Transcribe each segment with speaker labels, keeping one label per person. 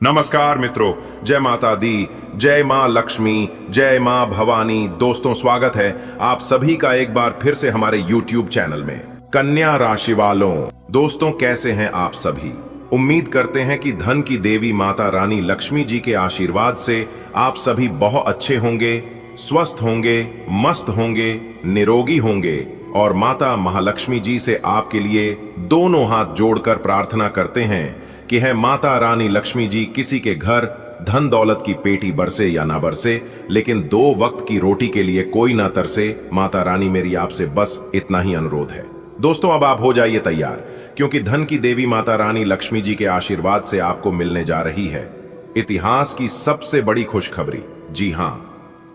Speaker 1: नमस्कार मित्रों, जय माता दी, जय माँ लक्ष्मी, जय माँ भवानी। दोस्तों, स्वागत है आप सभी का एक बार फिर से हमारे YouTube चैनल में। कन्या राशि वालों, दोस्तों कैसे हैं आप सभी? उम्मीद करते हैं कि धन की देवी माता रानी लक्ष्मी जी के आशीर्वाद से आप सभी बहुत अच्छे होंगे, स्वस्थ होंगे, मस्त होंगे, निरोगी होंगे और माता महालक्ष्मी जी से आपके लिए दोनों हाथ जोड़कर प्रार्थना करते हैं कि है माता रानी लक्ष्मी जी किसी के घर धन दौलत की पेटी बरसे या ना बरसे, लेकिन 2 वक्त की रोटी के लिए कोई ना तरसे। माता रानी मेरी आपसे बस इतना ही अनुरोध है। दोस्तों, अब आप हो जाइए तैयार, क्योंकि धन की देवी माता रानी लक्ष्मी जी के आशीर्वाद से आपको मिलने जा रही है इतिहास की सबसे बड़ी खुशखबरी। जी हां,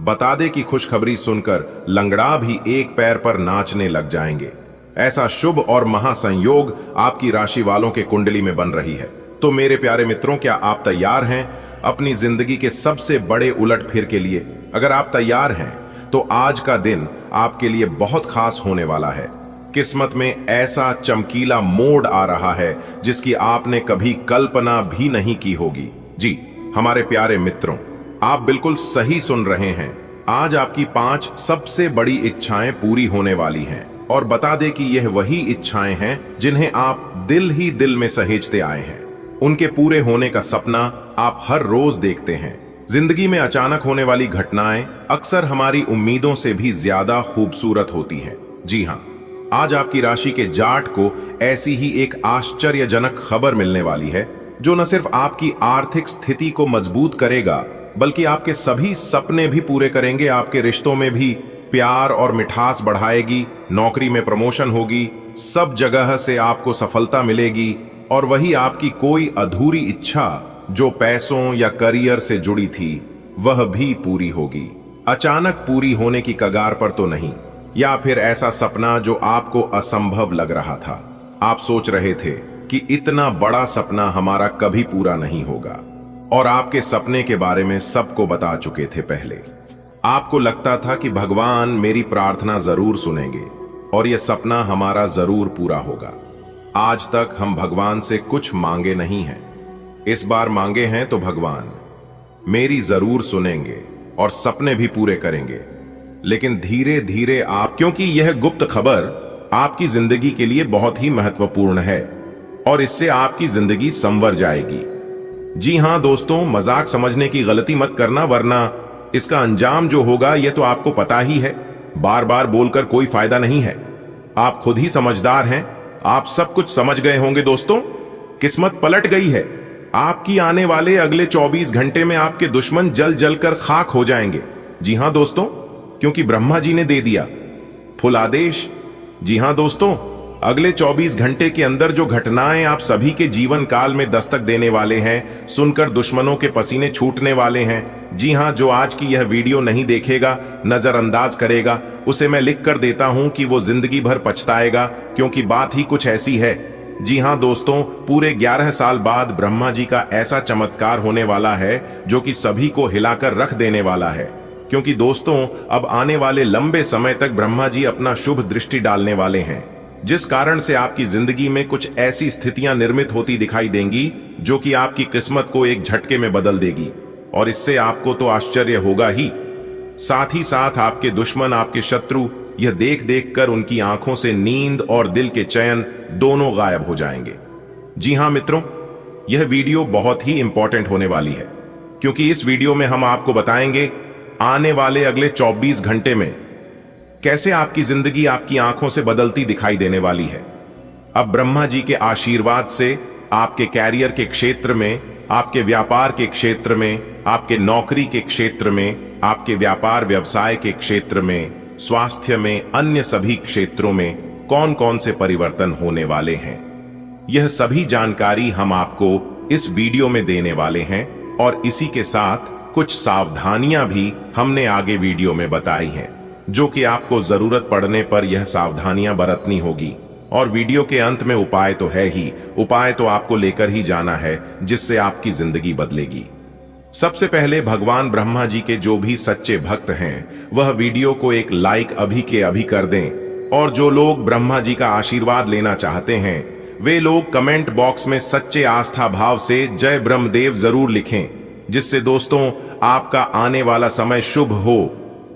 Speaker 1: बता दे कि खुशखबरी सुनकर लंगड़ा भी एक पैर पर नाचने लग जाएंगे। ऐसा शुभ और महासंयोग आपकी राशि वालों के कुंडली में बन रही है। तो मेरे प्यारे मित्रों, क्या आप तैयार हैं अपनी जिंदगी के सबसे बड़े उलटफेर के लिए? अगर आप तैयार हैं तो आज का दिन आपके लिए बहुत खास होने वाला है। किस्मत में ऐसा चमकीला मोड़ आ रहा है जिसकी आपने कभी कल्पना भी नहीं की होगी। जी हमारे प्यारे मित्रों, आप बिल्कुल सही सुन रहे हैं। आज आपकी 5 सबसे बड़ी इच्छाएं पूरी होने वाली हैं। और बता दे कि यह वही इच्छाएं हैं जिन्हें आप दिल ही दिल में सहेजते आए हैं। उनके पूरे होने का सपना आप हर रोज देखते हैं। जिंदगी में अचानक होने वाली घटनाएं अक्सर हमारी उम्मीदों से भी ज्यादा खूबसूरत होती हैं। जी हां, आज आपकी राशि के जाट को ऐसी ही एक आश्चर्यजनक खबर मिलने वाली है जो न सिर्फ आपकी आर्थिक स्थिति को मजबूत करेगा, बल्कि आपके सभी सपने भी पूरे करेंगे। आपके रिश्तों में भी प्यार और मिठास बढ़ाएगी, नौकरी में प्रमोशन होगी, सब जगह से आपको सफलता मिलेगी और वही आपकी कोई अधूरी इच्छा जो पैसों या करियर से जुड़ी थी वह भी पूरी होगी। अचानक पूरी होने की कगार पर तो नहीं, या फिर ऐसा सपना जो आपको असंभव लग रहा था। आप सोच रहे थे कि इतना बड़ा सपना हमारा कभी पूरा नहीं होगा और आपके सपने के बारे में सबको बता चुके थे पहले। आपको लगता था कि भगवान मेरी प्रार्थना जरूर सुनेंगे और यह सपना हमारा जरूर पूरा होगा। आज तक हम भगवान से कुछ मांगे नहीं हैं, इस बार मांगे हैं तो भगवान मेरी जरूर सुनेंगे और सपने भी पूरे करेंगे। लेकिन धीरे धीरे क्योंकि यह गुप्त खबर आपकी जिंदगी के लिए बहुत ही महत्वपूर्ण है और इससे आपकी जिंदगी संवर जाएगी। जी हां दोस्तों, मजाक समझने की गलती मत करना, वरना इसका अंजाम जो होगा यह तो आपको पता ही है। बार बार बोलकर कोई फायदा नहीं है। आप खुद ही समझदार हैं, आप सब कुछ समझ गए होंगे। दोस्तों, किस्मत पलट गई है। आपकी आने वाले अगले 24 घंटे में आपके दुश्मन जल जल कर खाक हो जाएंगे। जी हां दोस्तों, क्योंकि ब्रह्मा जी ने दे दिया फुल आदेश। जी हां दोस्तों, अगले 24 घंटे के अंदर जो घटनाएं आप सभी के जीवन काल में दस्तक देने वाले हैं, सुनकर दुश्मनों के पसीने छूटने वाले हैं। जी हां, जो आज की यह वीडियो नहीं देखेगा, नजरअंदाज करेगा, उसे मैं लिख कर देता हूं कि वो जिंदगी भर पछताएगा, क्योंकि बात ही कुछ ऐसी है। जी हां दोस्तों, पूरे 11 साल बाद ब्रह्मा जी का ऐसा चमत्कार होने वाला है जो कि सभी को हिलाकर रख देने वाला है। क्योंकि दोस्तों, अब आने वाले लंबे समय तक ब्रह्मा जी अपना शुभ दृष्टि डालने वाले हैं, जिस कारण से आपकी जिंदगी में कुछ ऐसी स्थितियां निर्मित होती दिखाई देंगी जो कि आपकी किस्मत को एक झटके में बदल देगी। और इससे आपको तो आश्चर्य होगा ही, साथ ही साथ आपके दुश्मन, आपके शत्रु यह देख देख कर उनकी आंखों से नींद और दिल के चैन दोनों गायब हो जाएंगे। जी हां मित्रों, यह वीडियो बहुत ही इंपॉर्टेंट होने वाली है, क्योंकि इस वीडियो में हम आपको बताएंगे आने वाले अगले 24 घंटे में कैसे आपकी जिंदगी आपकी आंखों से बदलती दिखाई देने वाली है। अब ब्रह्मा जी के आशीर्वाद से आपके कैरियर के क्षेत्र में, आपके व्यापार के क्षेत्र में, आपके नौकरी के क्षेत्र में, आपके व्यापार व्यवसाय के क्षेत्र में, स्वास्थ्य में, अन्य सभी क्षेत्रों में कौन कौन से परिवर्तन होने वाले हैं, यह सभी जानकारी हम आपको इस वीडियो में देने वाले हैं। और इसी के साथ कुछ सावधानियां भी हमने आगे वीडियो में बताई हैं, जो कि आपको जरूरत पड़ने पर यह सावधानियां बरतनी होगी। और वीडियो के अंत में उपाय तो है ही, उपाय तो आपको लेकर ही जाना है जिससे आपकी जिंदगी बदलेगी। सबसे पहले भगवान ब्रह्मा जी के जो भी सच्चे भक्त हैं वह वीडियो को एक लाइक अभी के अभी कर दें, और जो लोग ब्रह्मा जी का आशीर्वाद लेना चाहते हैं वे लोग कमेंट बॉक्स में सच्चे आस्था भाव से जय ब्रह्मदेव जरूर लिखें, जिससे दोस्तों आपका आने वाला समय शुभ हो।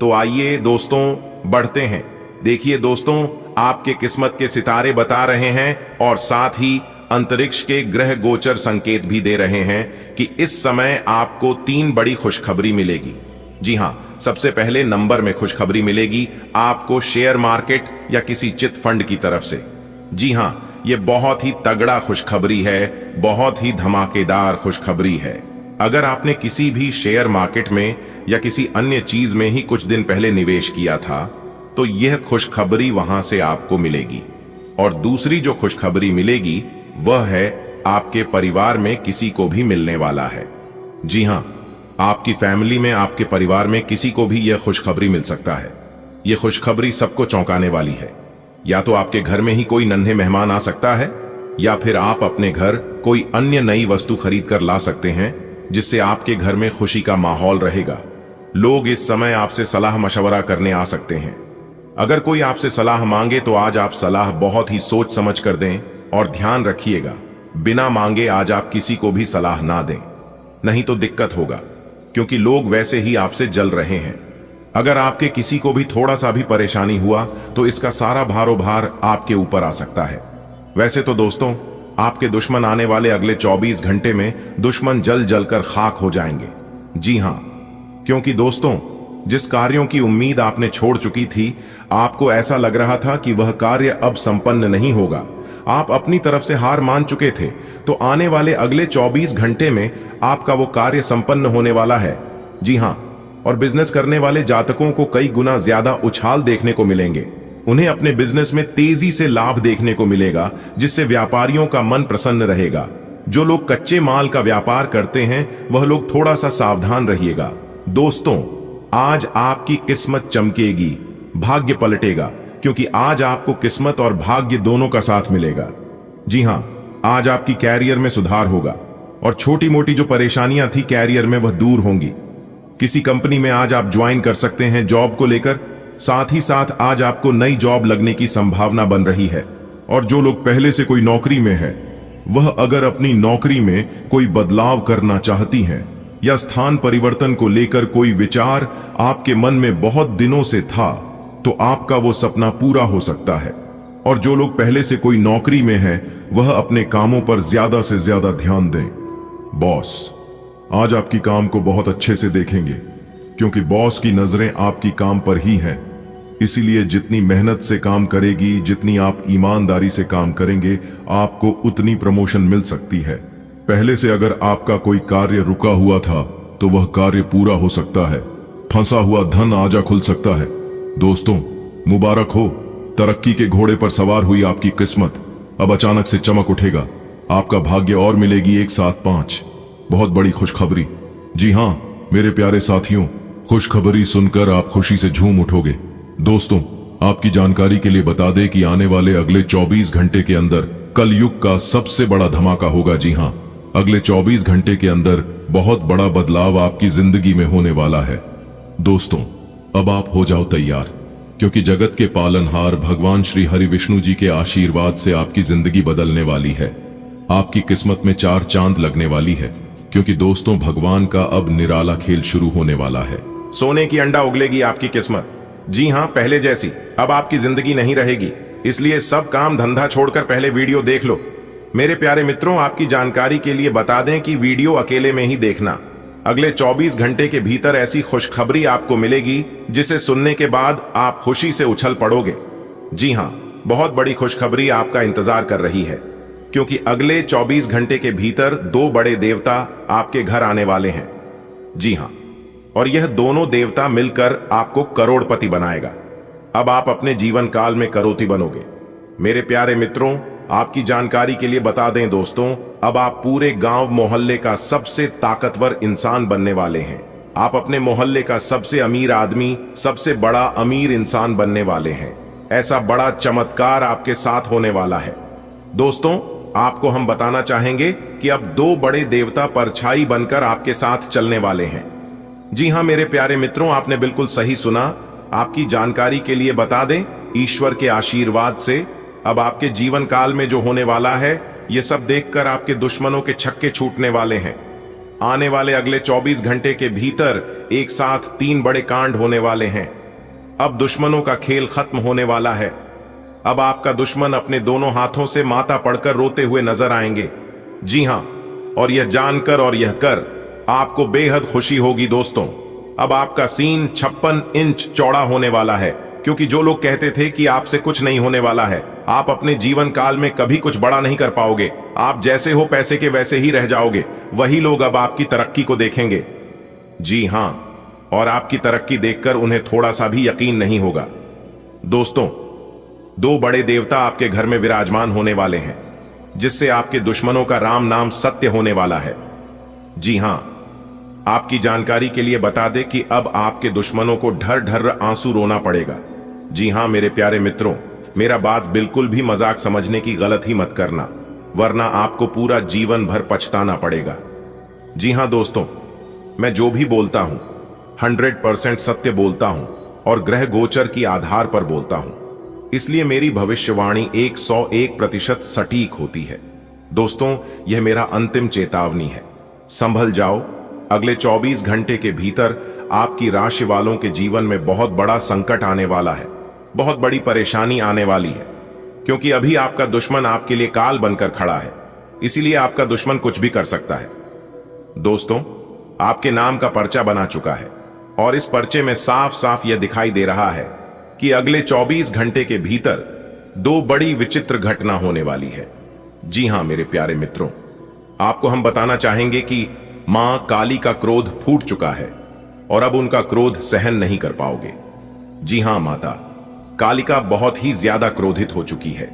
Speaker 1: तो आइए दोस्तों बढ़ते हैं। देखिए दोस्तों, आपके किस्मत के सितारे बता रहे हैं और साथ ही अंतरिक्ष के ग्रह गोचर संकेत भी दे रहे हैं कि इस समय आपको 3 बड़ी खुशखबरी मिलेगी। जी हां, सबसे पहले नंबर में खुशखबरी मिलेगी आपको शेयर मार्केट या किसी चिट फंड की तरफ से। जी हां, ये बहुत ही तगड़ा खुशखबरी है, बहुत ही धमाकेदार खुशखबरी है। अगर आपने किसी भी शेयर मार्केट में या किसी अन्य चीज में ही कुछ दिन पहले निवेश किया था, तो यह खुशखबरी वहां से आपको मिलेगी। और दूसरी जो खुशखबरी मिलेगी वह है आपके परिवार में किसी को भी मिलने वाला है। जी हां, आपकी फैमिली में, आपके परिवार में किसी को भी यह खुशखबरी मिल सकता है। यह खुशखबरी सबको चौंकाने वाली है। या तो आपके घर में ही कोई नन्हे मेहमान आ सकता है, या फिर आप अपने घर कोई अन्य नई वस्तु खरीद कर ला सकते हैं, जिससे आपके घर में खुशी का माहौल रहेगा। लोग इस समय आपसे सलाह मशवरा करने आ सकते हैं। अगर कोई आपसे सलाह मांगे तो आज आप सलाह बहुत ही सोच समझ कर दें, और ध्यान रखिएगा, बिना मांगे आज आप किसी को भी सलाह ना दें, नहीं तो दिक्कत होगा, क्योंकि लोग वैसे ही आपसे जल रहे हैं। अगर आपके किसी को भी थोड़ा सा भी परेशानी हुआ तो इसका सारा भारोभार आपके ऊपर आ सकता है। वैसे तो दोस्तों, आपके दुश्मन आने वाले अगले 24 घंटे में दुश्मन जल जलकर खाक हो जाएंगे। जी हां, क्योंकि दोस्तों, जिस कार्यों की उम्मीद आपने छोड़ चुकी थी, आपको ऐसा लग रहा था कि वह कार्य अब संपन्न नहीं होगा, आप अपनी तरफ से हार मान चुके थे, तो आने वाले अगले 24 घंटे में आपका वो कार्य संपन्न होने वाला है। जी हां, और बिजनेस करने वाले जातकों को कई गुना ज्यादा उछाल देखने को मिलेंगे। उन्हें अपने बिजनेस में तेजी से लाभ देखने को मिलेगा, जिससे व्यापारियों का मन प्रसन्न रहेगा। जो लोग कच्चे माल का व्यापार करते हैं वह लोग थोड़ा सा सावधान रहिएगा। दोस्तों, आज आपकी किस्मत चमकेगी, भाग्य पलटेगा, क्योंकि आज आपको किस्मत और भाग्य दोनों का साथ मिलेगा। जी हां, आज आपकी कैरियर में सुधार होगा और छोटी मोटी जो परेशानियां थी कैरियर में वह दूर होंगी। किसी कंपनी में आज आप ज्वाइन कर सकते हैं जॉब को लेकर, साथ ही साथ आज आपको नई जॉब लगने की संभावना बन रही है। और जो लोग पहले से कोई नौकरी में है, वह अगर अपनी नौकरी में कोई बदलाव करना चाहती हैं या स्थान परिवर्तन को लेकर कोई विचार आपके मन में बहुत दिनों से था, तो आपका वो सपना पूरा हो सकता है। और जो लोग पहले से कोई नौकरी में हैं, वह अपने कामों पर ज्यादा से ज्यादा ध्यान दें। बॉस आज आपकी काम को बहुत अच्छे से देखेंगे, क्योंकि बॉस की नजरें आपकी काम पर ही हैं। इसीलिए जितनी मेहनत से काम करेगी, जितनी आप ईमानदारी से काम करेंगे, आपको उतनी प्रमोशन मिल सकती है। पहले से अगर आपका कोई कार्य रुका हुआ था तो वह कार्य पूरा हो सकता है। फंसा हुआ धन आजा खुल सकता है। दोस्तों, मुबारक हो, तरक्की के घोड़े पर सवार हुई आपकी किस्मत अब अचानक से चमक उठेगा। आपका भाग्य और मिलेगी 1 7 5। बहुत बड़ी खुशखबरी। जी हां मेरे प्यारे साथियों, खुशखबरी सुनकर आप खुशी से झूम उठोगे। दोस्तों, आपकी जानकारी के लिए बता दें कि आने वाले अगले 24 घंटे के अंदर कलयुग का सबसे बड़ा धमाका होगा। जी हां, अगले 24 घंटे के अंदर बहुत बड़ा बदलाव आपकी जिंदगी में होने वाला है। दोस्तों, अब आप हो जाओ तैयार, क्योंकि जगत के पालनहार भगवान श्री हरि विष्णु जी के आशीर्वाद से आपकी जिंदगी बदलने वाली है। आपकी किस्मत में 4 चांद लगने वाली है, क्योंकि दोस्तों भगवान का अब निराला खेल शुरू होने वाला है।
Speaker 2: सोने की अंडा उगलेगी आपकी किस्मत। जी हां, पहले जैसी अब आपकी जिंदगी नहीं रहेगी। इसलिए सब काम धंधा छोड़कर पहले वीडियो देख लो। मेरे प्यारे मित्रों, आपकी जानकारी के लिए बता दें कि वीडियो अकेले में ही देखना। अगले 24 घंटे के भीतर ऐसी खुशखबरी आपको मिलेगी जिसे सुनने के बाद आप खुशी से उछल पड़ोगे। जी हां, बहुत बड़ी खुशखबरी आपका इंतजार कर रही है, क्योंकि अगले 24 घंटे के भीतर 2 बड़े देवता आपके घर आने वाले हैं। जी हां, और यह दोनों देवता मिलकर आपको करोड़पति बनाएगा। अब आप अपने जीवन काल में करोति बनोगे। मेरे प्यारे मित्रों, आपकी जानकारी के लिए बता दें दोस्तों, अब आप पूरे गांव मोहल्ले का सबसे ताकतवर इंसान बनने वाले हैं। आप अपने मोहल्ले का सबसे अमीर आदमी, सबसे बड़ा अमीर इंसान बनने वाले हैं। ऐसा बड़ा चमत्कार आपके साथ होने वाला है। दोस्तों, आपको हम बताना चाहेंगे कि अब 2 बड़े देवता परछाई बनकर आपके साथ चलने वाले हैं। जी हां मेरे प्यारे मित्रों, आपने बिल्कुल सही सुना। आपकी जानकारी के लिए बता दें, ईश्वर के आशीर्वाद से अब आपके जीवन काल में जो होने वाला है, ये सब देखकर आपके दुश्मनों के छक्के छूटने वाले हैं। आने वाले अगले 24 घंटे के भीतर एक साथ 3 बड़े कांड होने वाले हैं। अब दुश्मनों का खेल खत्म होने वाला है। अब आपका दुश्मन अपने दोनों हाथों से माथा पड़कर रोते हुए नजर आएंगे। जी हां, और यह जानकर और यह कर आपको बेहद खुशी होगी दोस्तों। अब आपका सीन 56 इंच चौड़ा होने वाला है, क्योंकि जो लोग कहते थे कि आपसे कुछ नहीं होने वाला है, आप अपने जीवन काल में कभी कुछ बड़ा नहीं कर पाओगे, आप जैसे हो पैसे के वैसे ही रह जाओगे, वही लोग अब आपकी तरक्की को देखेंगे। जी हां, और आपकी तरक्की देखकर उन्हें थोड़ा सा भी यकीन नहीं होगा। दोस्तों, 2 बड़े देवता आपके घर में विराजमान होने वाले हैं, जिससे आपके दुश्मनों का राम नाम सत्य होने वाला है। जी हां, आपकी जानकारी के लिए बता दें कि अब आपके दुश्मनों को ढर ढर आंसू रोना पड़ेगा। जी हां मेरे प्यारे मित्रों, मेरा बात बिल्कुल भी मजाक समझने की गलत ही मत करना, वरना आपको पूरा जीवन भर पछताना पड़ेगा। जी हां दोस्तों, मैं जो भी बोलता हूं 100% सत्य बोलता हूं और ग्रह गोचर की आधार पर बोलता हूं, इसलिए मेरी भविष्यवाणी 101% सटीक होती है। दोस्तों, यह मेरा अंतिम चेतावनी है। संभल जाओ, अगले 24 घंटे के भीतर आपकी राशि वालों के जीवन में बहुत बड़ा संकट आने वाला है, बहुत बड़ी परेशानी आने वाली है, क्योंकि अभी आपका दुश्मन आपके लिए काल बनकर खड़ा है, इसीलिए आपका दुश्मन कुछ भी कर सकता है। दोस्तों, आपके नाम का पर्चा बना चुका है और इस पर्चे में साफ साफ यह दिखाई दे रहा है कि अगले 24 घंटे के भीतर 2 बड़ी विचित्र घटना होने वाली है। जी हां मेरे प्यारे मित्रों, आपको हम बताना चाहेंगे कि मां काली का क्रोध फूट चुका है और अब उनका क्रोध सहन नहीं कर पाओगे। जी हां, माता कालिका बहुत ही ज्यादा क्रोधित हो चुकी है।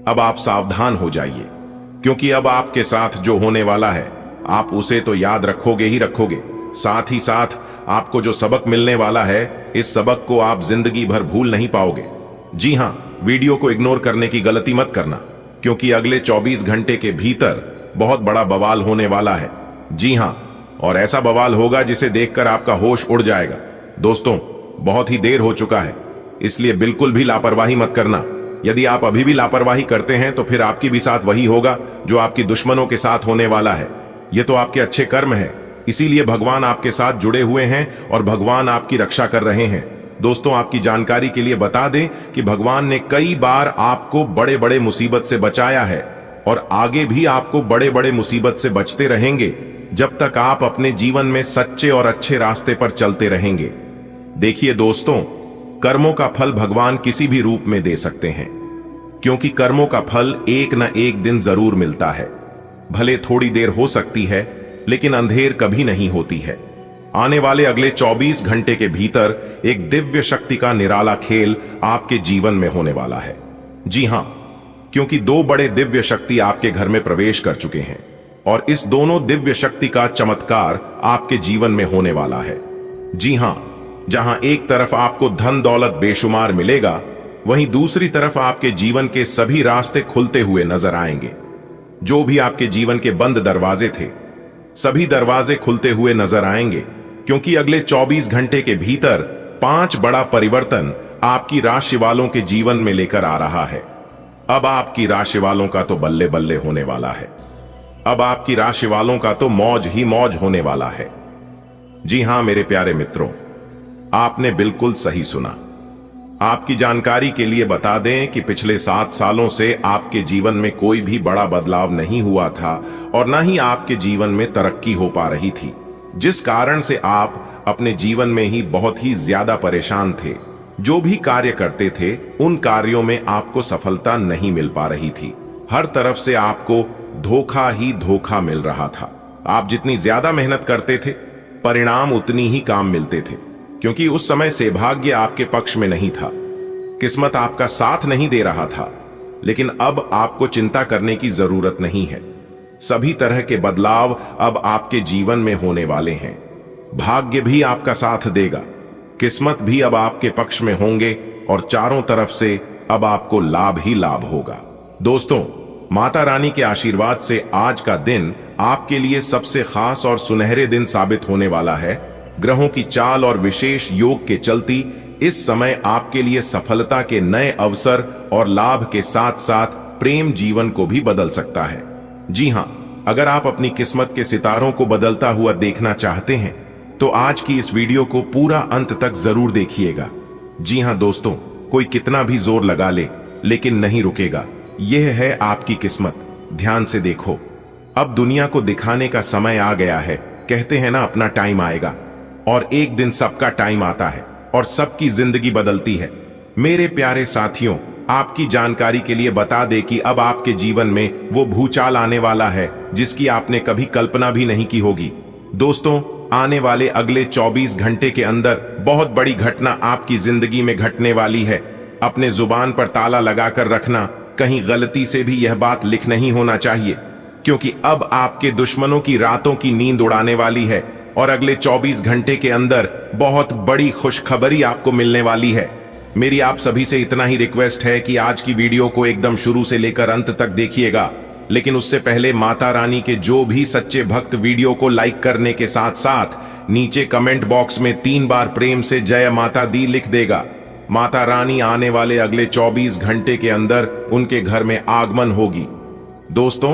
Speaker 2: अब आप सावधान हो जाइए, क्योंकि अब आपके साथ जो होने वाला है आप उसे तो याद रखोगे ही रखोगे, साथ ही साथ आपको जो सबक मिलने वाला है, इस सबक को आप जिंदगी भर भूल नहीं पाओगे। जी हां, वीडियो को इग्नोर करने की गलती मत करना, क्योंकि अगले 24 घंटे के भीतर बहुत बड़ा बवाल होने वाला है। जी हां, और ऐसा बवाल होगा जिसे देखकर आपका होश उड़ जाएगा। दोस्तों, बहुत ही देर हो चुका है, इसलिए बिल्कुल भी लापरवाही मत करना। यदि आप अभी भी लापरवाही करते हैं तो फिर आपके भी साथ वही होगा जो आपकी दुश्मनों के साथ होने वाला है। ये तो आपके अच्छे कर्म है, इसीलिए भगवान आपके साथ जुड़े हुए हैं और भगवान आपकी रक्षा कर रहे हैं। दोस्तों, आपकी जानकारी के लिए बता दें कि भगवान ने कई बार आपको बड़े बड़े मुसीबत से बचाया है और आगे भी आपको बड़े बड़े मुसीबत से बचते रहेंगे, जब तक आप अपने जीवन में सच्चे और अच्छे रास्ते पर चलते रहेंगे। देखिए दोस्तों, कर्मों का फल भगवान किसी भी रूप में दे सकते हैं, क्योंकि कर्मों का फल एक न एक दिन जरूर मिलता है। भले थोड़ी देर हो सकती है, लेकिन अंधेर कभी नहीं होती है। आने वाले अगले 24 घंटे के भीतर एक दिव्य शक्ति का निराला खेल आपके जीवन में होने वाला है। जी हां, क्योंकि 2 बड़े दिव्य शक्ति आपके घर में प्रवेश कर चुके हैं और इस दोनों दिव्य शक्ति का चमत्कार आपके जीवन में होने वाला है। जी हां, जहां एक तरफ आपको धन दौलत बेशुमार मिलेगा, वहीं दूसरी तरफ आपके जीवन के सभी रास्ते खुलते हुए नजर आएंगे। जो भी आपके जीवन के बंद दरवाजे थे, सभी दरवाजे खुलते हुए नजर आएंगे, क्योंकि अगले 24 घंटे के भीतर 5 बड़ा परिवर्तन आपकी राशि वालों के जीवन में लेकर आ रहा है। अब आपकी राशि वालों का तो बल्ले बल्ले होने वाला है। अब आपकी राशि वालों का तो मौज ही मौज होने वाला है। जी हां मेरे प्यारे मित्रों, आपने बिल्कुल सही सुना। आपकी जानकारी के लिए बता दें कि पिछले 7 सालों से आपके जीवन में कोई भी बड़ा बदलाव नहीं हुआ था और न ही आपके जीवन में तरक्की हो पा रही थी, जिस कारण से आप अपने जीवन में ही बहुत ही ज्यादा परेशान थे। जो भी कार्य करते थे, उन कार्यों में आपको सफलता नहीं मिल पा रही थी। हर तरफ से आपको धोखा ही धोखा मिल रहा था। आप जितनी ज्यादा मेहनत करते थे, परिणाम उतनी ही काम मिलते थे, क्योंकि उस समय सौभाग्य आपके पक्ष में नहीं था, किस्मत आपका साथ नहीं दे रहा था। लेकिन अब आपको चिंता करने की जरूरत नहीं है। सभी तरह के बदलाव अब आपके जीवन में होने वाले हैं। भाग्य भी आपका साथ देगा, किस्मत भी अब आपके पक्ष में होंगे और चारों तरफ से अब आपको लाभ ही लाभ होगा। दोस्तों, माता रानी के आशीर्वाद से आज का दिन आपके लिए सबसे खास और सुनहरे दिन साबित होने वाला है। ग्रहों की चाल और विशेष योग के चलती इस समय आपके लिए सफलता के नए अवसर और लाभ के साथ साथ प्रेम जीवन को भी बदल सकता है। जी हां, अगर आप अपनी किस्मत के सितारों को बदलता हुआ देखना चाहते हैं तो आज की इस वीडियो को पूरा अंत तक जरूर देखिएगा। जी हां दोस्तों, कोई कितना भी जोर लगा ले लेकिन नहीं रुकेगा। यह है आपकी किस्मत। ध्यान से देखो, अब दुनिया को दिखाने का समय आ गया है। कहते हैं ना, अपना टाइम आएगा, और एक दिन सबका टाइम आता है और सबकी जिंदगी बदलती है। मेरे प्यारे साथियों, आपकी जानकारी के लिए बता दें कि अब आपके जीवन में वो भूचाल आने वाला है जिसकी आपने कभी कल्पना भी नहीं की होगी। दोस्तों, आने वाले अगले 24 घंटे के अंदर बहुत बड़ी घटना आपकी जिंदगी में घटने वाली है। अपने जुबान पर ताला लगाकर रखना, कहीं गलती से भी यह बात लिख नहीं होना चाहिए, क्योंकि अब आपके दुश्मनों की रातों की नींद उड़ाने वाली है और अगले 24 घंटे के अंदर बहुत बड़ी खुशखबरी आपको मिलने वाली है। मेरी आप सभी से इतना ही रिक्वेस्ट है कि आज की वीडियो को एकदम शुरू से लेकर अंत तक देखिएगा, लेकिन उससे पहले माता रानी के जो भी सच्चे भक्त वीडियो को लाइक करने के साथ साथ नीचे कमेंट बॉक्स में 3 बार प्रेम से जय माता दी लिख देगा। माता रानी आने वाले अगले 24 घंटे के अंदर उनके घर में आगमन होगी। दोस्तों,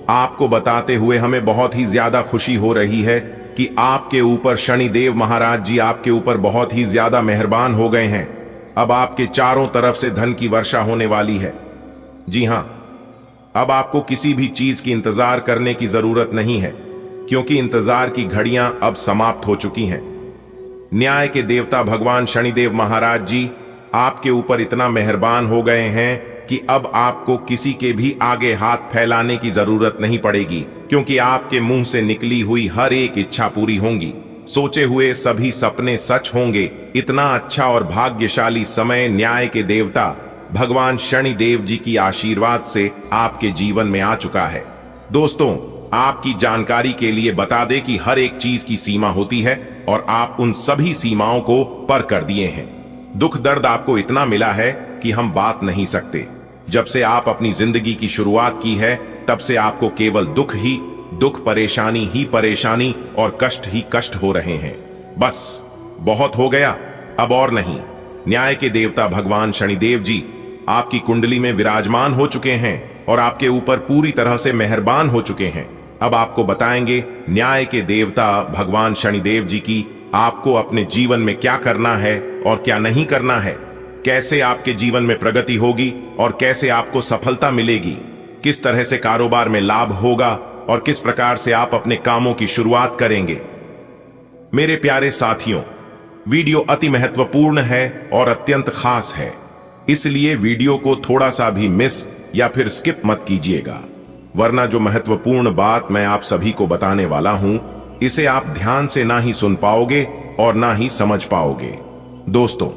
Speaker 2: आपको बताते हुए हमें बहुत ही ज्यादा खुशी हो रही है कि आपके ऊपर शनिदेव महाराज जी आपके ऊपर बहुत ही ज्यादा मेहरबान हो गए हैं। अब आपके चारों तरफ से धन की वर्षा होने वाली है। जी हां, अब आपको किसी भी चीज की इंतजार करने की जरूरत नहीं है, क्योंकि इंतजार की घड़ियां अब समाप्त हो चुकी हैं। न्याय के देवता भगवान शनिदेव महाराज जी आपके ऊपर इतना मेहरबान हो गए हैं कि अब आपको किसी के भी आगे हाथ फैलाने की जरूरत नहीं पड़ेगी, क्योंकि आपके मुंह से निकली हुई हर एक इच्छा पूरी होंगी। सोचे हुए सभी सपने सच होंगे। इतना अच्छा और भाग्यशाली समय न्याय के देवता भगवान शनिदेव जी की आशीर्वाद से आपके जीवन में आ चुका है। दोस्तों, आपकी जानकारी के लिए बता दें कि हर एक चीज की सीमा होती है और आप उन सभी सीमाओं को पार कर दिए हैं। दुख दर्द आपको इतना मिला है कि हम बात नहीं सकते। जब से आप अपनी जिंदगी की शुरुआत की है, तब से आपको केवल दुख ही दुख, परेशानी ही परेशानी और कष्ट ही कष्ट हो रहे हैं। बस बहुत हो गया, अब और नहीं। न्याय के देवता भगवान शनिदेव जी आपकी कुंडली में विराजमान हो चुके हैं और आपके ऊपर पूरी तरह से मेहरबान हो चुके हैं। अब आपको बताएंगे न्याय के देवता भगवान शनिदेव जी की आपको अपने जीवन में क्या करना है और क्या नहीं करना है, कैसे आपके जीवन में प्रगति होगी और कैसे आपको सफलता मिलेगी, किस तरह से कारोबार में लाभ होगा और किस प्रकार से आप अपने कामों की शुरुआत करेंगे। मेरे प्यारे साथियों, वीडियो अति महत्वपूर्ण है और अत्यंत खास है, इसलिए वीडियो को थोड़ा सा भी मिस या फिर स्किप मत कीजिएगा, वरना जो महत्वपूर्ण बात मैं आप सभी को बताने वाला हूं, इसे आप ध्यान से ना ही सुन पाओगे और ना ही समझ पाओगे। दोस्तों,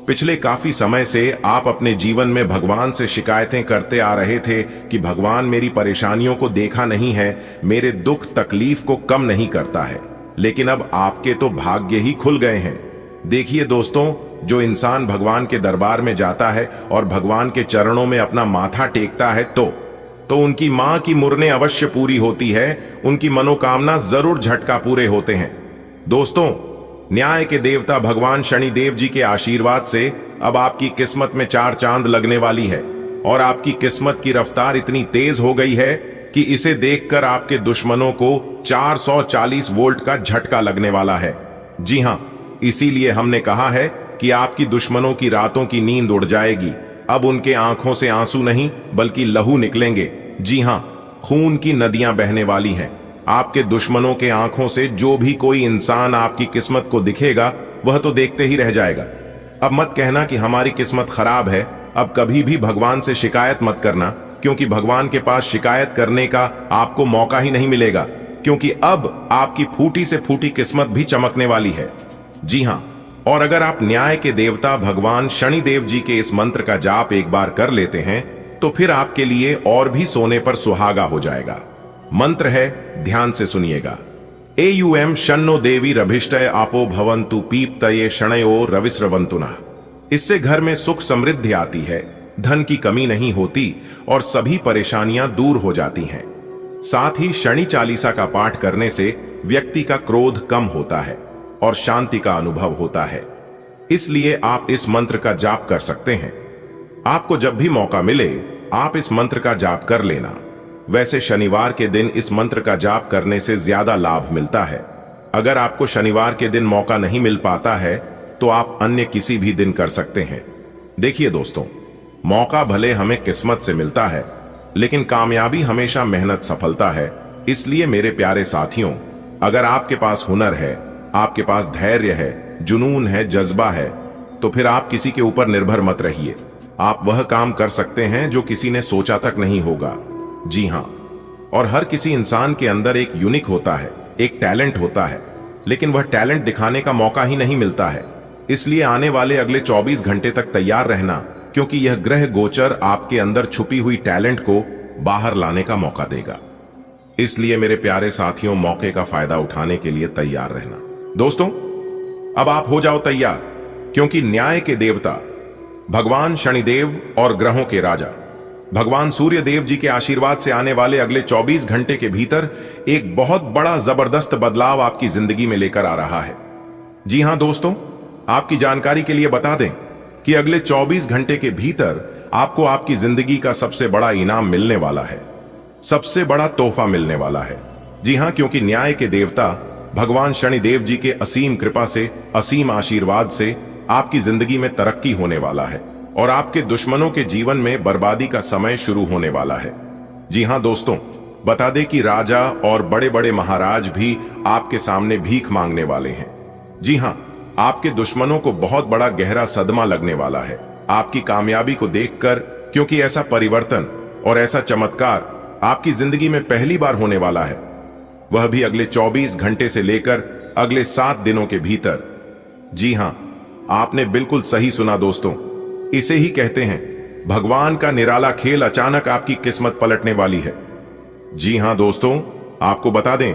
Speaker 2: पिछले काफी समय से आप अपने जीवन में भगवान से शिकायतें करते आ रहे थे कि भगवान मेरी परेशानियों को देखा नहीं है, मेरे दुख तकलीफ को कम नहीं करता है। लेकिन अब आपके तो भाग्य ही खुल गए हैं। देखिए दोस्तों, जो इंसान भगवान के दरबार में जाता है और भगवान के चरणों में अपना माथा टेकता है तो उनकी मां की मुरने अवश्य पूरी होती है, उनकी मनोकामना जरूर झटका पूरे होते हैं। दोस्तों, न्याय के देवता भगवान शनिदेव जी के आशीर्वाद से अब आपकी किस्मत में 4 चांद लगने वाली है और आपकी किस्मत की रफ्तार इतनी तेज हो गई है कि इसे देखकर आपके दुश्मनों को 440 वोल्ट का झटका लगने वाला है। जी हां, इसीलिए हमने कहा है कि आपकी दुश्मनों की रातों की नींद उड़ जाएगी। अब उनके आंखों से आंसू नहीं बल्कि लहू निकलेंगे। जी हां, खून की नदियां बहने वाली हैं। आपके दुश्मनों के आंखों से जो भी कोई इंसान आपकी किस्मत को दिखेगा, वह तो देखते ही रह जाएगा। अब मत कहना कि हमारी किस्मत खराब है। अब कभी भी भगवान से शिकायत मत करना, क्योंकि भगवान के पास शिकायत करने का आपको मौका ही नहीं मिलेगा, क्योंकि अब आपकी फूटी से फूटी किस्मत भी चमकने वाली है। जी हां, और अगर आप न्याय के देवता भगवान शनिदेव जी के इस मंत्र का जाप एक बार कर लेते हैं, तो फिर आपके लिए और भी सोने पर सुहागा हो जाएगा। मंत्र है, ध्यान से सुनिएगा। एयुएम शन्नो देवी रभिष्टय आपो भवन्तु पीप्तये शनयो रविस्रवंतुना। इससे घर में सुख समृद्धि आती है, धन की कमी नहीं होती और सभी परेशानियां दूर हो जाती हैं। साथ ही शनि चालीसा का पाठ करने से व्यक्ति का क्रोध कम होता है और शांति का अनुभव होता है। इसलिए आप इस मंत्र का जाप कर सकते हैं। आपको जब भी मौका मिले आप इस मंत्र का जाप कर लेना। वैसे शनिवार के दिन इस मंत्र का जाप करने से ज्यादा लाभ मिलता है। अगर आपको शनिवार के दिन मौका नहीं मिल पाता है तो आप अन्य किसी भी दिन कर सकते हैं। देखिए दोस्तों, मौका भले हमें किस्मत से मिलता है, लेकिन कामयाबी हमेशा मेहनत सफलता है। इसलिए मेरे प्यारे साथियों, अगर आपके पास हुनर है, आपके पास धैर्य है, जुनून है, जज्बा है, तो फिर आप किसी के ऊपर निर्भर मत रहिए। आप वह काम कर सकते हैं जो किसी ने सोचा तक नहीं होगा। जी हां, और हर किसी इंसान के अंदर एक यूनिक होता है, एक टैलेंट होता है, लेकिन वह टैलेंट दिखाने का मौका ही नहीं मिलता है। इसलिए आने वाले अगले 24 घंटे तक तैयार रहना, क्योंकि यह ग्रह गोचर आपके अंदर छुपी हुई टैलेंट को बाहर लाने का मौका देगा। इसलिए मेरे प्यारे साथियों, मौके का फायदा उठाने के लिए तैयार रहना। दोस्तों, अब आप हो जाओ तैयार, क्योंकि न्याय के देवता भगवान शनिदेव और ग्रहों के राजा भगवान सूर्य देव जी के आशीर्वाद से आने वाले अगले 24 घंटे के भीतर एक बहुत बड़ा जबरदस्त बदलाव आपकी जिंदगी में लेकर आ रहा है। जी हां दोस्तों, आपकी जानकारी के लिए बता दें कि अगले 24 घंटे के भीतर आपको आपकी जिंदगी का सबसे बड़ा इनाम मिलने वाला है, सबसे बड़ा तोहफा मिलने वाला है। जी हां, क्योंकि न्याय के देवता भगवान शनिदेव जी के असीम कृपा से, असीम आशीर्वाद से आपकी जिंदगी में तरक्की होने वाला है और आपके दुश्मनों के जीवन में बर्बादी का समय शुरू होने वाला है। जी हां दोस्तों, बता दें कि राजा और बड़े बड़े महाराज भी आपके सामने भीख मांगने वाले हैं। जी हां, आपके दुश्मनों को बहुत बड़ा गहरा सदमा लगने वाला है आपकी कामयाबी को देखकर, क्योंकि ऐसा परिवर्तन और ऐसा चमत्कार आपकी जिंदगी में पहली बार होने वाला है, वह भी अगले 24 घंटे से लेकर अगले 7 दिनों के भीतर। जी हां, आपने बिल्कुल सही सुना दोस्तों, इसे ही कहते हैं भगवान का निराला खेल। अचानक आपकी किस्मत पलटने वाली है। जी हां दोस्तों, आपको बता दें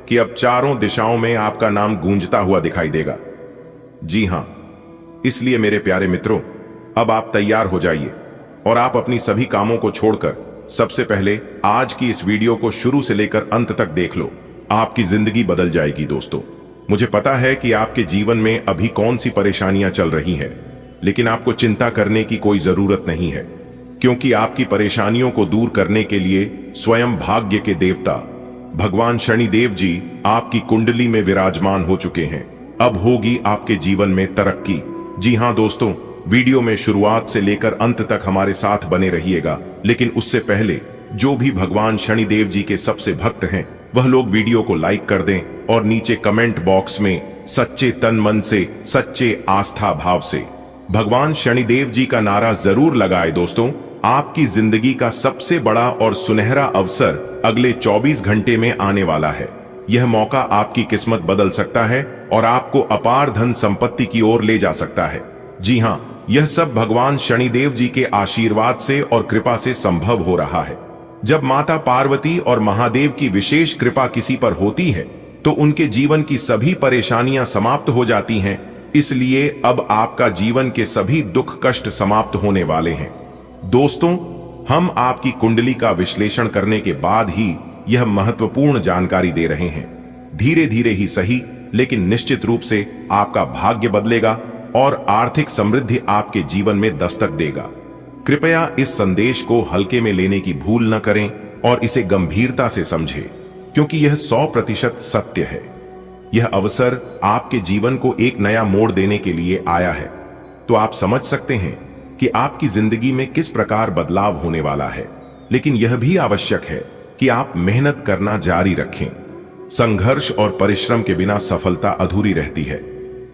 Speaker 2: कि अब चारों दिशाओं में आपका नाम गूंजता हुआ दिखाई देगा। जी हां, इसलिए मेरे प्यारे मित्रों, अब आप तैयार हो जाइए और आप अपनी सभी कामों को छोड़कर सबसे पहले आज की इस वीडियो को शुरू से लेकर अंत तक देख लो। आपकी जिंदगी बदल जाएगी दोस्तों। मुझे पता है कि आपके जीवन में अभी कौन सी परेशानियां चल रही हैं, लेकिन आपको चिंता करने की कोई जरूरत नहीं है, क्योंकि आपकी परेशानियों को दूर करने के लिए स्वयं भाग्य के देवता भगवान शनिदेव जी आपकी कुंडली में विराजमान हो चुके हैं। अब होगी आपके जीवन में तरक्की। जी हां दोस्तों, वीडियो में शुरुआत से लेकर अंत तक हमारे साथ बने रहिएगा, लेकिन उससे पहले जो भी भगवान शनिदेव जी के सबसे भक्त हैं वह लोग वीडियो को लाइक कर दें और नीचे कमेंट बॉक्स में सच्चे तन मन से, सच्चे आस्था भाव से भगवान शनिदेव जी का नारा जरूर लगाए। दोस्तों, आपकी जिंदगी का सबसे बड़ा और सुनहरा अवसर अगले 24 घंटे में आने वाला है। यह मौका आपकी किस्मत बदल सकता है और आपको अपार धन संपत्ति की ओर ले जा सकता है। जी हां, यह सब भगवान शनिदेव जी के आशीर्वाद से और कृपा से संभव हो रहा है। जब माता पार्वती और महादेव की विशेष कृपा किसी पर होती है तो उनके जीवन की सभी परेशानियां समाप्त हो जाती हैं। इसलिए अब आपका जीवन के सभी दुख कष्ट समाप्त होने वाले हैं। दोस्तों, हम आपकी कुंडली का विश्लेषण करने के बाद ही यह महत्वपूर्ण जानकारी दे रहे हैं। धीरे धीरे ही सही, लेकिन निश्चित रूप से आपका भाग्य बदलेगा और आर्थिक समृद्धि आपके जीवन में दस्तक देगा। कृपया इस संदेश को हल्के में लेने की भूल न करें और इसे गंभीरता से समझें, क्योंकि यह 100% सत्य है। यह अवसर आपके जीवन को एक नया मोड़ देने के लिए आया है। तो आप समझ सकते हैं कि आपकी जिंदगी में किस प्रकार बदलाव होने वाला है, लेकिन यह भी आवश्यक है कि आप मेहनत करना जारी रखें। संघर्ष और परिश्रम के बिना सफलता अधूरी रहती है।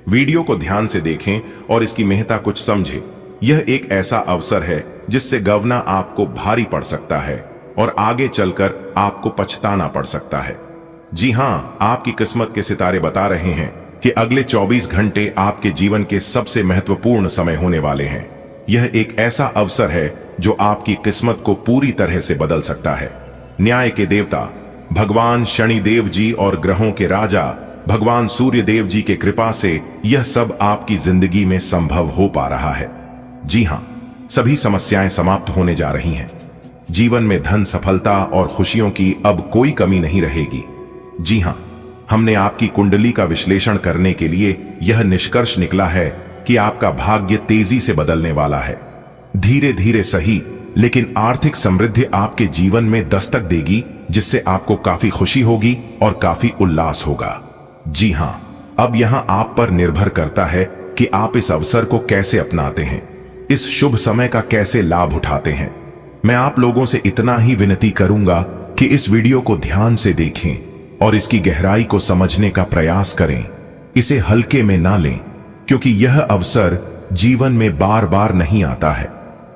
Speaker 2: वीडियो को ध्यान से देखें और इसकी महत्ता कुछ समझें। यह एक ऐसा अवसर है जिससे गंवना आपको भारी पड़ सकता है और आगे चलकर आपको पछताना पड़ सकता है। जी हां, आपकी किस्मत के सितारे बता रहे हैं कि अगले 24 घंटे आपके जीवन के सबसे महत्वपूर्ण समय होने वाले हैं। यह एक ऐसा अवसर है जो आपकी किस्मत को पूरी तरह से बदल सकता है। न्याय के देवता भगवान शनिदेव जी और ग्रहों के राजा भगवान सूर्य देव जी के कृपा से यह सब आपकी जिंदगी में संभव हो पा रहा है। जी हां, सभी समस्याएं समाप्त होने जा रही हैं। जीवन में धन, सफलता और खुशियों की अब कोई कमी नहीं रहेगी। जी हां, हमने आपकी कुंडली का विश्लेषण करने के लिए यह निष्कर्ष निकला है कि आपका भाग्य तेजी से बदलने वाला है। धीरे धीरे सही, लेकिन आर्थिक समृद्धि आपके जीवन में दस्तक देगी, जिससे आपको काफी खुशी होगी और काफी उल्लास होगा। जी हां, अब यहां आप पर निर्भर करता है कि आप इस अवसर को कैसे अपनाते हैं, इस शुभ समय का कैसे लाभ उठाते हैं। मैं आप लोगों से इतना ही विनती करूंगा कि इस वीडियो को ध्यान से देखें और इसकी गहराई को समझने का प्रयास करें। इसे हल्के में ना लें, क्योंकि यह अवसर जीवन में बार बार नहीं आता है।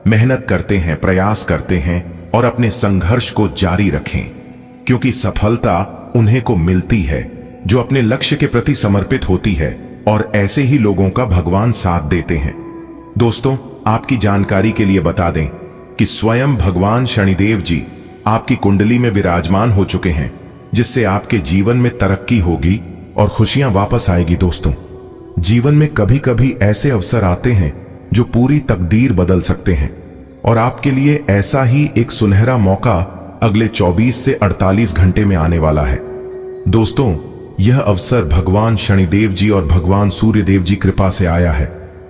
Speaker 2: मेहनत करते हैं, प्रयास करते हैं और अपने संघर्ष को जारी रखें, क्योंकि सफलता उन्हें को मिलती है जो अपने लक्ष्य के प्रति समर्पित होती है, और ऐसे ही लोगों का भगवान साथ देते हैं। दोस्तों, आपकी जानकारी के लिए बता दें कि स्वयं भगवान शनिदेव जी आपकी कुंडली में विराजमान हो चुके हैं, जिससे आपके जीवन में तरक्की होगी और खुशियां वापस आएगी। दोस्तों, जीवन में कभी कभी ऐसे अवसर आते हैं जो पूरी तकदीर बदल सकते हैं, और आपके लिए ऐसा ही एक सुनहरा मौका अगले 24 से 48 घंटे में आने वाला है। दोस्तों, यह अवसर भगवान शनिदेव जी और भगवान सूर्य देव जी कृपा से आया है,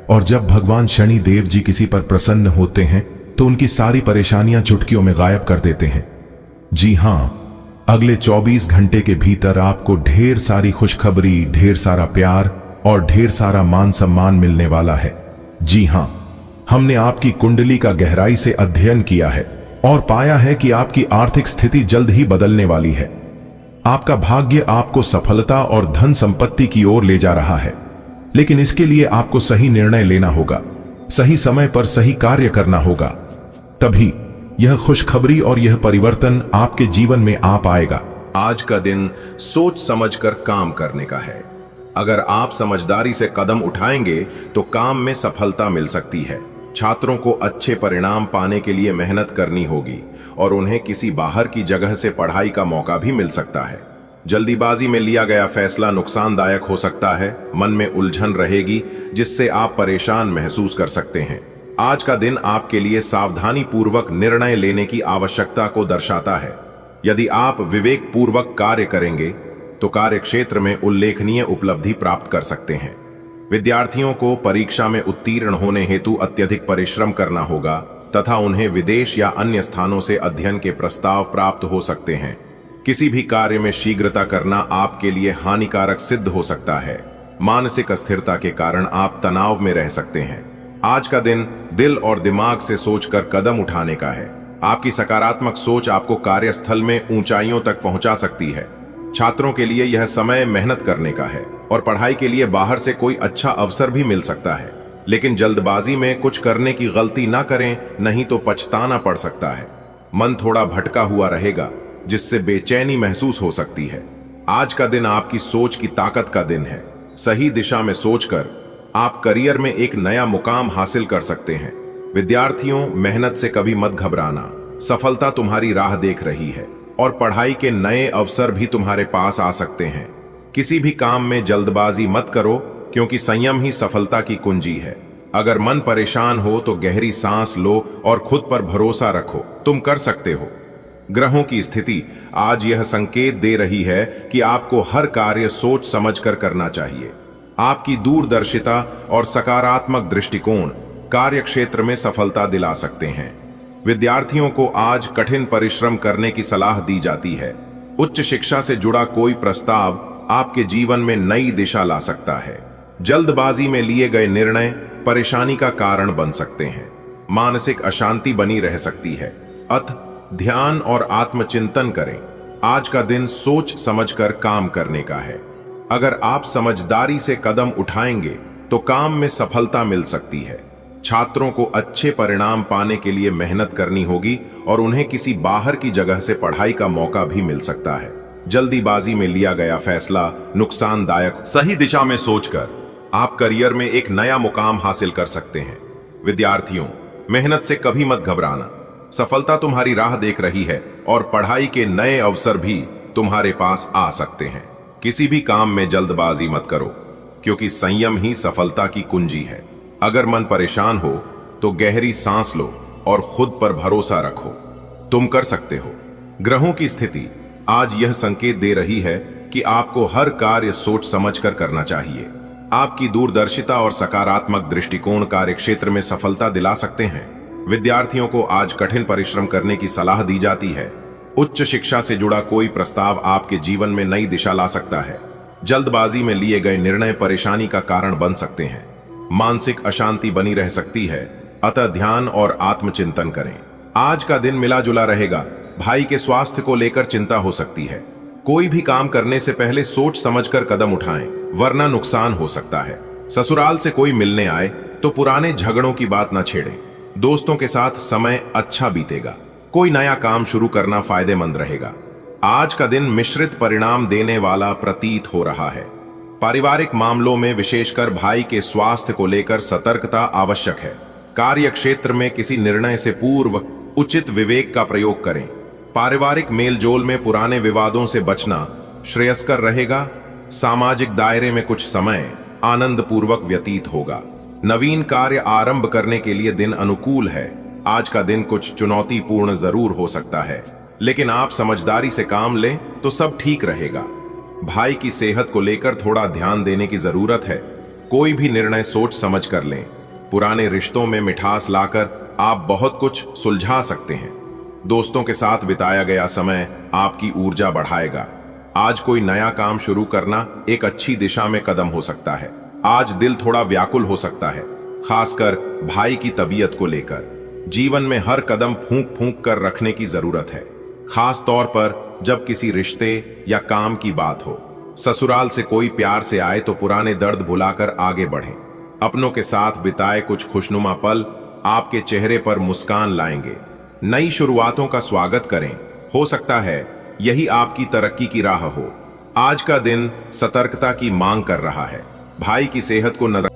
Speaker 2: और जब भगवान शनि देव जी किसी पर प्रसन्न होते हैं तो उनकी सारी परेशानियां चुटकियों में गायब कर देते हैं। जी हां, अगले 24 घंटे के भीतर आपको ढेर सारी खुशखबरी, ढेर सारा प्यार और ढेर सारा मान सम्मान मिलने वाला है। जी हां, हमने आपकी कुंडली का गहराई से अध्ययन किया है और पाया है कि आपकी आर्थिक स्थिति जल्द ही बदलने वाली है। आपका भाग्य आपको सफलता और धन संपत्ति की ओर ले जा रहा है, लेकिन इसके लिए आपको सही निर्णय लेना होगा, सही समय पर सही कार्य करना होगा। तभी यह खुशखबरी और यह परिवर्तन आपके जीवन में आ पाएगा।
Speaker 1: आज का दिन सोच समझकर काम करने का है। अगर आप समझदारी से कदम उठाएंगे तो काम में सफलता मिल सकती है। छात्रों को अच्छे परिणाम पाने के लिए मेहनत करनी होगी और उन्हें किसी बाहर की जगह से पढ़ाई का मौका भी मिल सकता है। जल्दीबाजी में लिया गया फैसला नुकसानदायक हो सकता है। मन में उलझन रहेगी, जिससे आप परेशान महसूस कर सकते हैं। आज का दिन आपके लिए सावधानी पूर्वक निर्णय लेने की आवश्यकता को दर्शाता है। यदि आप विवेक पूर्वक कार्य करेंगे तो कार्य क्षेत्र में उल्लेखनीय उपलब्धि प्राप्त कर सकते हैं। विद्यार्थियों को परीक्षा में उत्तीर्ण होने हेतु अत्यधिक परिश्रम करना होगा तथा उन्हें विदेश या अन्य स्थानों से अध्ययन के प्रस्ताव प्राप्त हो सकते हैं। किसी भी कार्य में शीघ्रता करना आपके लिए हानिकारक सिद्ध हो सकता है। मानसिक अस्थिरता के कारण आप तनाव में रह सकते हैं। आज का दिन दिल और दिमाग से सोचकर कदम उठाने का है। आपकी सकारात्मक सोच आपको कार्यस्थल में ऊंचाइयों तक पहुंचा सकती है। छात्रों के लिए यह समय मेहनत करने का है और पढ़ाई के लिए बाहर से कोई अच्छा अवसर भी मिल सकता है, लेकिन जल्दबाजी में कुछ करने की गलती ना करें, नहीं तो पछताना पड़ सकता है। मन थोड़ा भटका हुआ रहेगा, जिससे बेचैनी महसूस हो सकती है। आज का दिन आपकी सोच की ताकत का दिन है। सही दिशा में सोचकर आप करियर में एक नया मुकाम हासिल कर सकते हैं। विद्यार्थियों, मेहनत से कभी मत घबराना। सफलता तुम्हारी राह देख रही है और पढ़ाई के नए अवसर भी तुम्हारे पास आ सकते हैं। किसी भी काम में जल्दबाजी मत करो, क्योंकि संयम ही सफलता की कुंजी है। अगर मन परेशान हो तो गहरी सांस लो और खुद पर भरोसा रखो, तुम कर सकते हो। ग्रहों की स्थिति आज यह संकेत दे रही है कि आपको हर कार्य सोच समझकर करना चाहिए। आपकी दूरदर्शिता और सकारात्मक दृष्टिकोण कार्य क्षेत्र में सफलता दिला सकते हैं। विद्यार्थियों को आज कठिन परिश्रम करने की सलाह दी जाती है। उच्च शिक्षा से जुड़ा कोई प्रस्ताव आपके जीवन में नई दिशा ला सकता है। जल्दबाजी में लिए गए निर्णय परेशानी का कारण बन सकते हैं। मानसिक अशांति बनी रह सकती है। अतः ध्यान और आत्मचिंतन करें। आज का दिन सोच समझकर काम करने का है। अगर आप समझदारी से कदम उठाएंगे तो काम में सफलता मिल सकती है। छात्रों को अच्छे परिणाम पाने के लिए मेहनत करनी होगी और उन्हें किसी बाहर की जगह से पढ़ाई का मौका भी मिल सकता है। जल्दीबाजी में लिया गया फैसला नुकसानदायक। सही दिशा में सोचकर आप करियर में एक नया मुकाम हासिल कर सकते हैं। विद्यार्थियों, मेहनत से कभी मत घबराना। सफलता तुम्हारी राह देख रही है और पढ़ाई के नए अवसर भी तुम्हारे पास आ सकते हैं। किसी भी काम में जल्दबाजी मत करो, क्योंकि संयम ही सफलता की कुंजी है। अगर मन परेशान हो तो गहरी सांस लो और खुद पर भरोसा रखो, तुम कर सकते हो। ग्रहों की स्थिति आज यह संकेत दे रही है कि आपको हर कार्य सोच समझकर करना चाहिए। आपकी दूरदर्शिता और सकारात्मक दृष्टिकोण कार्य क्षेत्र में सफलता दिला सकते हैं। विद्यार्थियों को आज कठिन परिश्रम करने की सलाह दी जाती है। उच्च शिक्षा से जुड़ा कोई प्रस्ताव आपके जीवन में नई दिशा ला सकता है। जल्दबाजी में लिए गए निर्णय परेशानी का कारण बन सकते हैं। मानसिक अशांति बनी रह सकती है, अतः ध्यान और आत्मचिंतन करें। आज का दिन मिला जुला रहेगा। भाई के स्वास्थ्य को लेकर चिंता हो सकती है। कोई भी काम करने से पहले सोच समझकर कदम उठाएं, वरना नुकसान हो सकता है। ससुराल से कोई मिलने आए तो पुराने झगड़ों की बात न छेड़ें। दोस्तों के साथ समय अच्छा बीतेगा। कोई नया काम शुरू करना फायदेमंद रहेगा। आज का दिन मिश्रित परिणाम देने वाला प्रतीत हो रहा है। पारिवारिक मामलों में विशेषकर भाई के स्वास्थ्य को लेकर सतर्कता आवश्यक है। कार्य क्षेत्र में किसी निर्णय से पूर्व उचित विवेक का प्रयोग करें। पारिवारिक मेलजोल में पुराने विवादों से बचना श्रेयस्कर रहेगा। सामाजिक दायरे में कुछ समय आनंद पूर्वक व्यतीत होगा। नवीन कार्य आरंभ करने के लिए दिन अनुकूल है। आज का दिन कुछ चुनौतीपूर्ण जरूर हो सकता है, लेकिन आप समझदारी से काम लें तो सब ठीक रहेगा। भाई की सेहत को लेकर थोड़ा ध्यान देने की जरूरत है। कोई भी निर्णय सोच समझ कर लें। पुराने रिश्तों में मिठास लाकर आप बहुत कुछ सुलझा सकते हैं। दोस्तों के साथ बिताया गया समय आपकी ऊर्जा बढ़ाएगा। आज कोई नया काम शुरू करना एक अच्छी दिशा में कदम हो सकता है। आज दिल थोड़ा व्याकुल हो सकता है, खासकर भाई की तबीयत को लेकर। जीवन में हर कदम फूंक फूंक कर रखने की जरूरत है, खास तौर पर जब किसी रिश्ते या काम की बात हो। ससुराल से कोई प्यार से आए तो पुराने दर्द भुलाकर आगे बढ़ें। अपनों के साथ बिताए कुछ खुशनुमा पल आपके चेहरे पर मुस्कान लाएंगे। नई शुरुआतों का स्वागत करें। हो सकता है यही आपकी तरक्की की राह हो। आज का दिन सतर्कता की मांग कर रहा है। भाई की सेहत को नजर